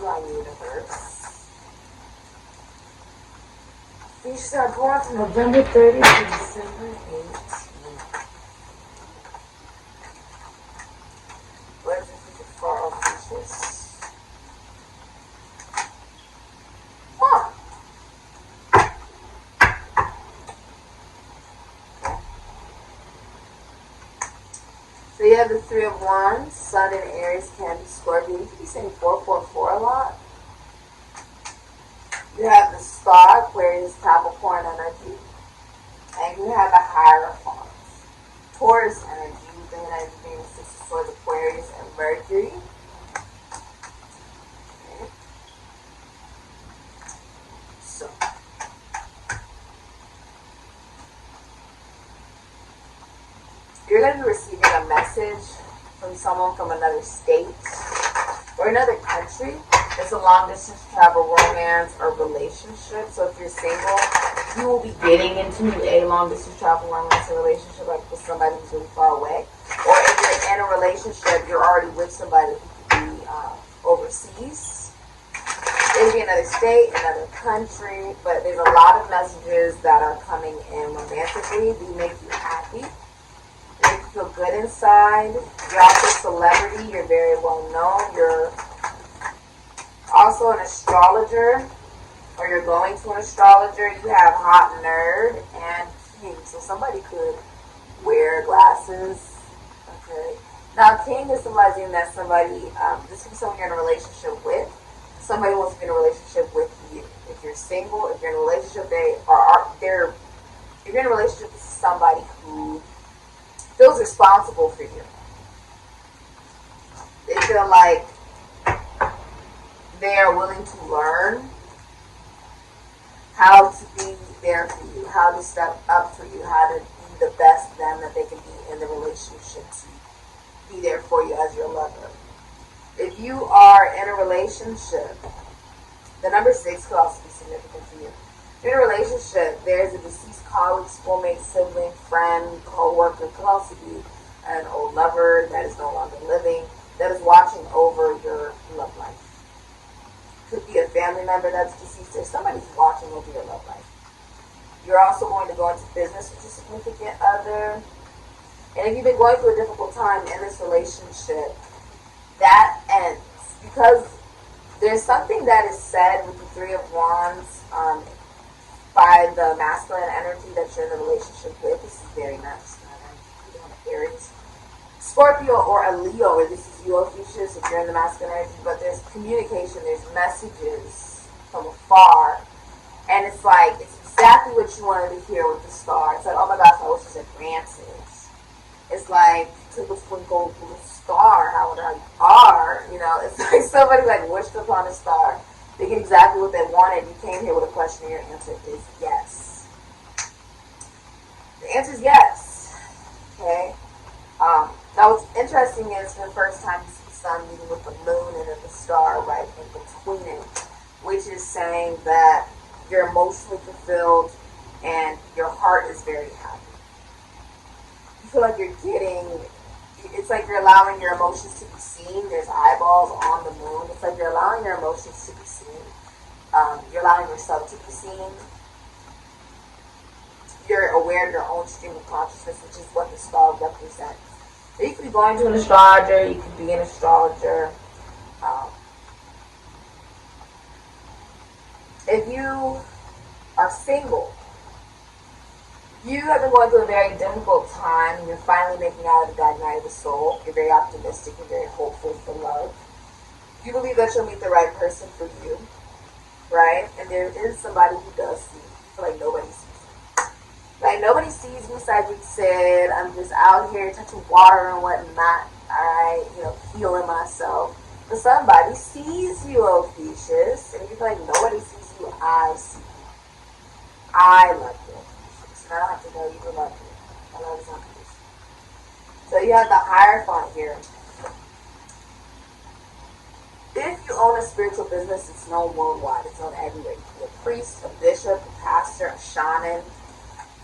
Divine Universe. These are born from November 30th to December 18th. What is the future for Ophiuchus? Huh. So you have the Three of Wands, Sun in Aries, Cancer, Scorpio. You could be saying 444 a lot. You have the Star, Aquarius, Capricorn energy. And you have the Hierophant, Taurus energy. You can have Venus, Six of Swords, Aquarius, and Mercury. Okay. So. You're going to be receiving a message from someone from another state or another country. It's a long distance travel, romance, or relationship. So if you're single, you will be getting into a long distance travel, romance, or relationship like with somebody who's really far away. Or if you're in a relationship, you're already with somebody who could be overseas. It could be another state, another country, but there's a lot of messages that are coming in romantically. They make you happy. Make you feel good inside. You're also a celebrity. You're very well known. You're also an astrologer, or you're going to an astrologer. You have hot nerd and king. So somebody could wear glasses. Okay. Now king is symbolizing that somebody, this is someone you're in a relationship with. Somebody wants to be in a relationship with you. If you're single, if you're in a relationship, if you're in a relationship with somebody who feels responsible for you. They feel like they are willing to learn how to be there for you, how to step up for you, how to be the best them that they can be in the relationship to be there for you as your lover. If you are in a relationship, the number 6 could also be significant for you. If you're in a relationship, there's a deceased colleague, schoolmate, sibling, friend, co-worker, could also be an old lover that is no longer living, that is watching over your love life. Could be a family member that's deceased. There's somebody who's watching over your love life. You're also going to go into business with your significant other. And if you've been going through a difficult time in this relationship, that ends. Because there's something that is said with the Three of Wands by the masculine energy that you're in the relationship with. This is very masculine energy. Aries, Scorpio, or a Leo, or this is you, Ophiuchus, if you're in the masculine energy. But there's communication, there's messages from afar. And it's like, it's exactly what you wanted to hear with the star. It's like, oh my gosh, I wish you said Francis. It's like, take a twinkle little star, how you are. You know, it's like somebody like wished upon a star. They get exactly what they wanted. You came here with a question, and your answer is yes. The answer is yes. Okay? Now what's interesting is for the first time you see the sun meeting with the moon and then the star right in between it, which is saying that you're emotionally fulfilled and your heart is very happy. You feel like you're it's like you're allowing your emotions to be seen. There's eyeballs on the moon. It's like you're allowing your emotions to be seen. You're allowing yourself to be seen. You're aware of your own stream of consciousness, which is what the star represents. So you could be going to an astrologer. You could be an astrologer. If you are single, you have been going through a very difficult time. You're finally making out of the dark night of the soul. You're very optimistic and very hopeful for love. You believe that you'll meet the right person for you, right? And there is somebody who does see you. You feel like nobody sees you. Like nobody sees me, Psychic said. I'm just out here touching water and whatnot. Alright, healing myself. But somebody sees you, Ophiuchus. And you feel like nobody sees you. I see you. I love you. I don't have to know you to love you. I love is unconditional. So you have the Hierophant here. If you own a spiritual business, it's known worldwide. It's known everywhere. You can be a priest, a bishop, a pastor, a shaman.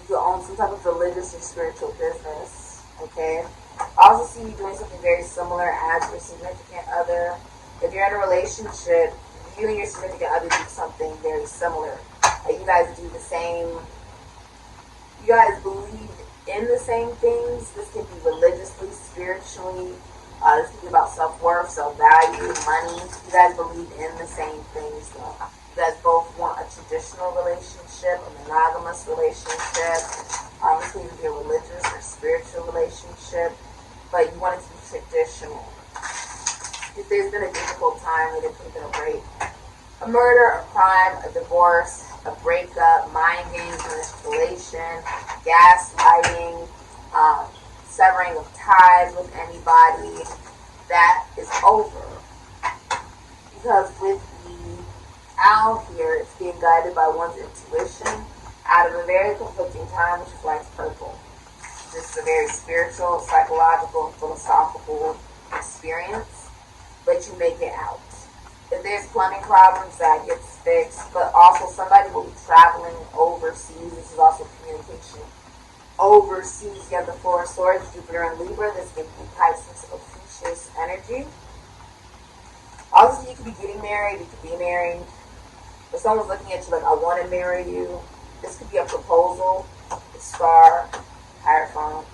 You can own some type of religious or spiritual business. Okay? I also see you doing something very similar as your significant other. If you're in a relationship, you and your significant other do something very similar. You guys do the same, you guys believe in the same things. This can be religiously, spiritually, this can be about self-worth, self-value, money. You guys believe in the same things though. You guys both want a traditional relationship, a monogamous relationship. This can even be a religious or spiritual relationship, but you want it to be traditional. If there's been a difficult time, there could have been a rape, a murder, a crime, a divorce, a breakup, mind games, manipulation, gaslighting, severing of ties with anybody, that is over. Because with the owl here, it's being guided by one's intuition out of a very conflicting time, which is why it's purple. This is a very spiritual, psychological, and philosophical experience, but you make it out. If there's plumbing problems, that gets fixed, but also somebody will be traveling overseas. This is also communication. Overseas, you have the Four of Swords, Jupiter and Libra. This can be Pisces, Ophiuchus energy. Also, you could be getting married, you could be married. If someone's looking at you like, I want to marry you, this could be a proposal, a star, Hierophant.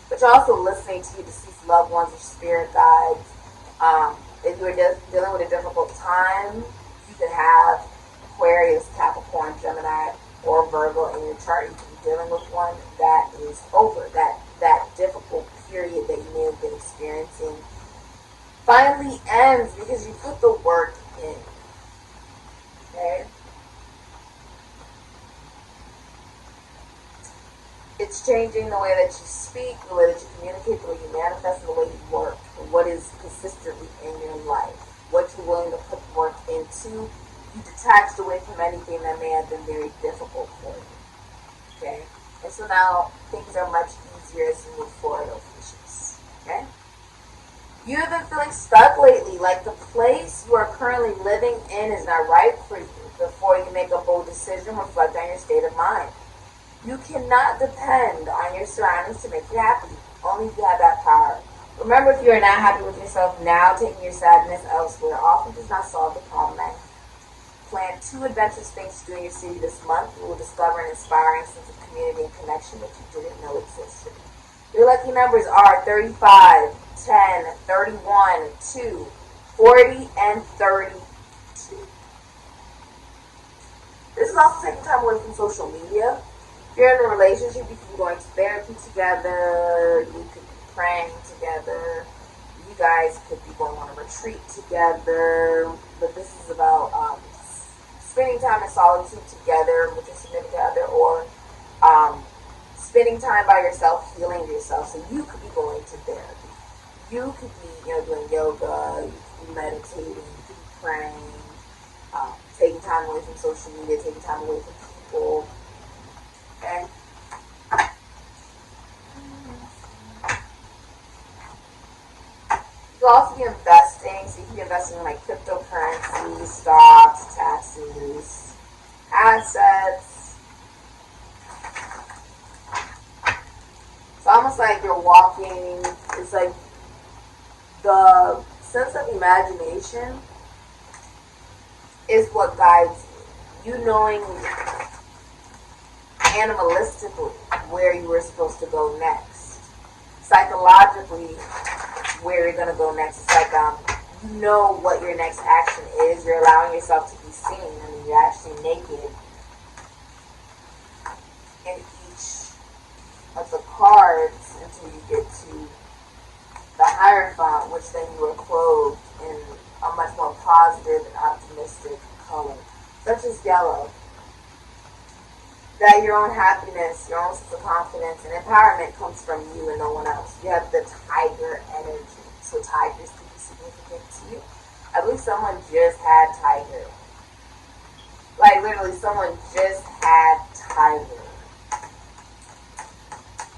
But you're also listening to your deceased loved ones or spirit guides. If you're dealing with a difficult time, you could have Aquarius, Capricorn, Gemini, or Virgo in your chart. You could be dealing with one that is over. That difficult period that you may have been experiencing finally ends because you put the work in. Okay? It's changing the way that you speak, the way that you communicate, the way you manifest, and the way you work, and what is consistently in your life, what you're willing to put work into. You detached away from anything that may have been very difficult for you. Okay? And so now things are much easier as you move forward, Ophiuchus. Okay? You have been feeling stuck lately, like the place you are currently living in is not right for you. Before you make a bold decision, reflect on your state of mind. You cannot depend on your surroundings to make you happy. Only if you have that power. Remember, if you are not happy with yourself now, taking your sadness elsewhere often does not solve the problem at hand. Plan 2 adventurous things to do in your city this month. You will discover an inspiring sense of community and connection that you didn't know existed. Your lucky numbers are 35, 10, 31, 2, 40, and 32. This is also taking time away from social media. If you're in a relationship, you could be going to therapy together, you could be praying together, you guys could be going on a retreat together, but this is about spending time in solitude together with your significant other, or spending time by yourself, healing yourself. So you could be going to therapy, you could be doing yoga, you could be meditating, you could be praying, taking time away from social media, taking time away from people. Okay. You can also be investing, so you can be investing in like cryptocurrency, stocks, taxes, assets. It's almost like you're walking, it's like the sense of imagination is what guides you. You knowing animalistically where you were supposed to go next. Psychologically, where you're going to go next. It's like you know what your next action is. You're allowing yourself to be seen. I mean, you're actually naked in each of the cards until you get to the Hierophant, which then you are clothed in a much more positive and optimistic color, such as yellow. That your own happiness, your own sense of confidence and empowerment comes from you and no one else. You have the tiger energy. So tigers could be significant to you. I believe someone just had tiger. Like literally someone just had tiger.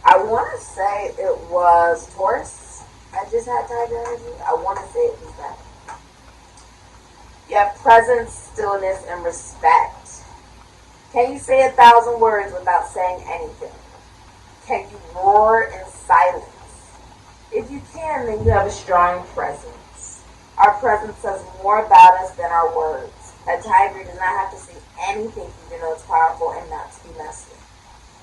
I want to say it was Taurus that just had tiger energy. I want to say it was that. You have presence, stillness, and respect. Can you say 1,000 words without saying anything? Can you roar in silence? If you can, then you have a strong presence. Our presence says more about us than our words. A tiger does not have to say anything for you to know it's powerful and not to be messy.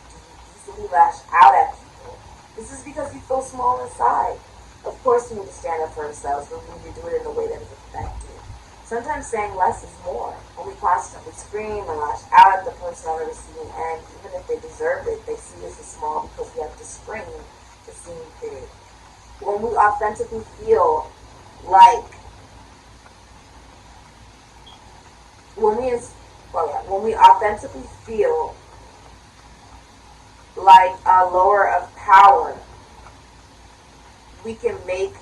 Do you easily lash out at people? This is because you feel small inside. Of course we need to stand up for ourselves, but we need to do it in a way that is effective. Sometimes saying less is more. When we constantly scream and lash out at the person on the receiving end, even if they deserve it, they see us as small because we have to scream to seem big. When we authentically feel like when we authentically feel like a lower of power, we can make,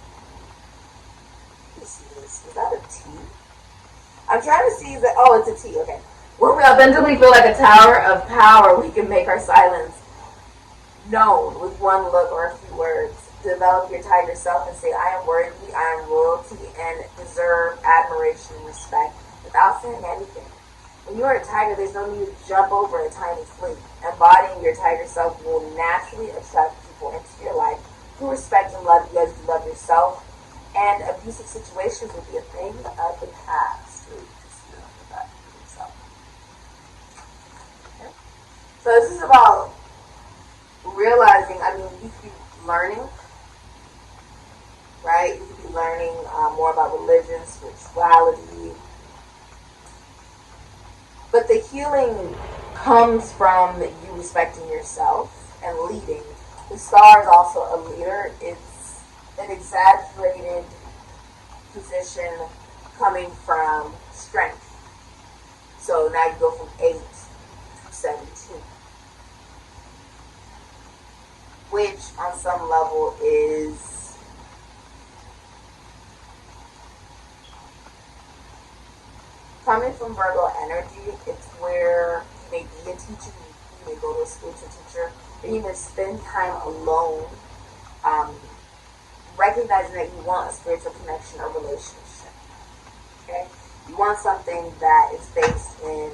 let's see this, is that a T? I'm trying to see that, oh, it's a T, okay. When we authentically feel like a tower of power, we can make our silence known with one look or a few words. Develop your tiger self and say, I am worthy, I am royalty, and deserve admiration and respect without saying anything. When you are a tiger, there's no need to jump over a tiny flea. Embodying your tiger self will naturally attract people into your life who respect and love you as you love yourself, and abusive situations will be a thing of the past. So this is about realizing, you could be learning, right? You could be learning more about religion, spirituality. But the healing comes from you respecting yourself and leading. The star is also a leader. It's an exaggerated position coming from strength. So now you go from 8 to 17. Which on some level is coming from Virgo energy. It's where you may be a teacher, you may go to a spiritual teacher, or you may spend time alone, recognizing that you want a spiritual connection or relationship. Okay? You want something that is based in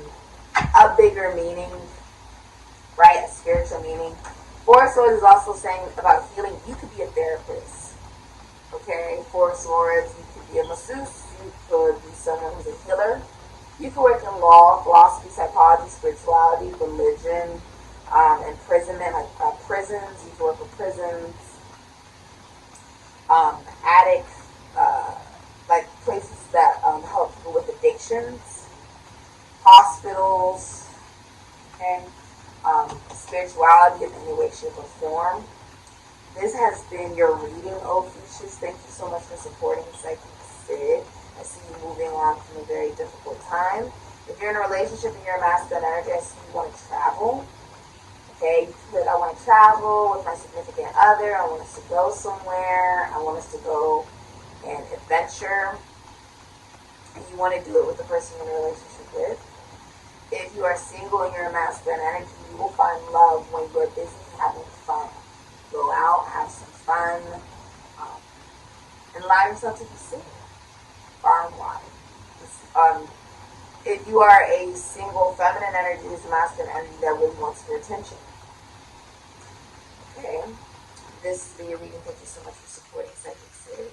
a bigger meaning, right? A spiritual meaning. Four of Swords is also saying about healing. You could be a therapist. Okay? Four of Swords, you could be a masseuse, you could be someone who's a healer. You could work in law, philosophy, psychology, spirituality, religion, imprisonment, like prisons. You could work with prisons, addicts, like places that help people with addictions, hospitals, okay, spirituality in any way, shape, or form. This has been your reading, Ophiuchus. Thank you so much for supporting SIKIKSYD. I see you moving on from a very difficult time. If you're in a relationship and you're a masculine energy, I see you want to travel. Okay, you could, I want to travel with my significant other. I want us to go somewhere. I want us to go and adventure. And you want to do it with the person you're in a relationship with. If you are single and you're a masculine energy, you will find love when you're busy having fun. Go out, have some fun, and allow yourself to be seen. Far and wide. If you are a single feminine energy, this is masculine energy that really wants your attention. Okay. This is the reading. Thank you so much for supporting SIKIKSYD.